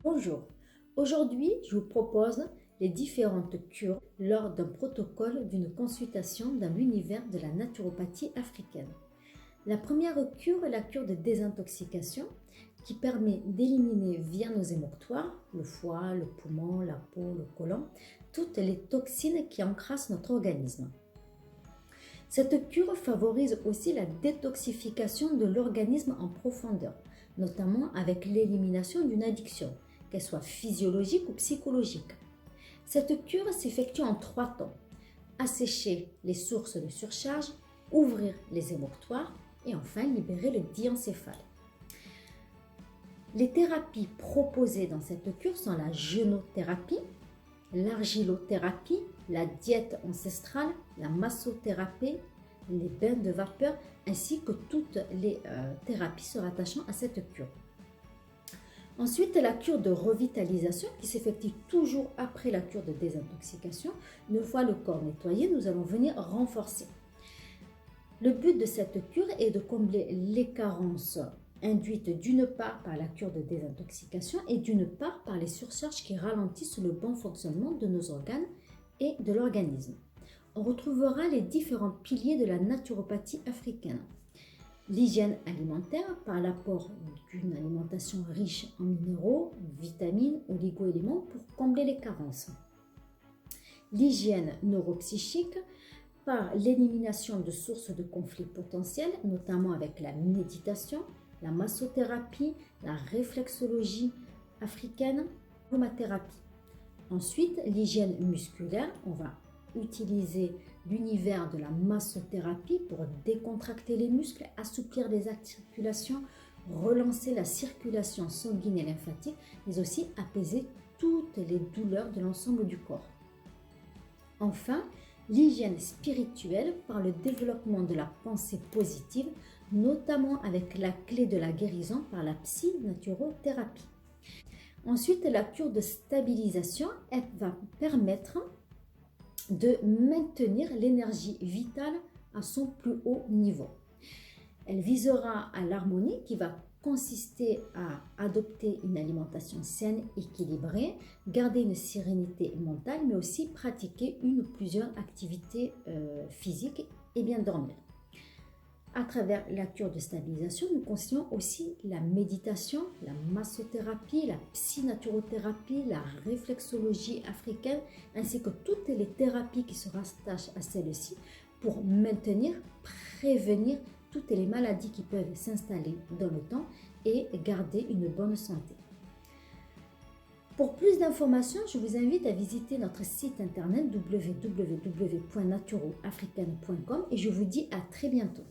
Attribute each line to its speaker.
Speaker 1: Bonjour, aujourd'hui je vous propose les différentes cures lors d'un protocole d'une consultation dans l'univers de la naturopathie africaine. La première cure est la cure de désintoxication qui permet d'éliminer via nos émoctoires, le foie, le poumon, la peau, le côlon, toutes les toxines qui encrassent notre organisme. Cette cure favorise aussi la détoxification de l'organisme en profondeur, notamment avec l'élimination d'une addiction, qu'elle soit physiologique ou psychologique. Cette cure s'effectue en 3 temps: assécher les sources de surcharge, ouvrir les émoctoires et enfin libérer le diencéphale. Les thérapies proposées dans cette cure sont la génothérapie, l'argilothérapie, la diète ancestrale, la massothérapie, les bains de vapeur, ainsi que toutes les thérapies se rattachant à cette cure. Ensuite, la cure de revitalisation qui s'effectue toujours après la cure de désintoxication. Une fois le corps nettoyé, nous allons venir renforcer. Le but de cette cure est de combler les carences induites d'une part par la cure de désintoxication et d'une part par les surcharges qui ralentissent le bon fonctionnement de nos organes et de l'organisme. On retrouvera les différents piliers de la naturopathie africaine. L'hygiène alimentaire par l'apport d'une alimentation riche en minéraux, vitamines, oligo-éléments pour combler les carences. L'hygiène neuropsychique par l'élimination de sources de conflits potentiels, notamment avec la méditation, la massothérapie, la réflexologie africaine, l'aromathérapie. Ensuite, l'hygiène musculaire, on va utiliser l'univers de la massothérapie pour décontracter les muscles, assouplir les articulations, relancer la circulation sanguine et lymphatique, mais aussi apaiser toutes les douleurs de l'ensemble du corps. Enfin, l'hygiène spirituelle par le développement de la pensée positive, notamment avec la clé de la guérison par la psy-naturothérapie. Ensuite, la cure de stabilisation, elle va permettre de maintenir l'énergie vitale à son plus haut niveau. Elle visera à l'harmonie qui va consister à adopter une alimentation saine, équilibrée, garder une sérénité mentale, mais aussi pratiquer une ou plusieurs activités physiques et bien dormir. À travers la cure de stabilisation, nous conseillons aussi la méditation, la massothérapie, la psy-naturothérapie, la réflexologie africaine, ainsi que toutes les thérapies qui se rattachent à celle-ci pour maintenir, prévenir toutes les maladies qui peuvent s'installer dans le temps et garder une bonne santé. Pour plus d'informations, je vous invite à visiter notre site internet www.naturoafricaine.com et je vous dis à très bientôt.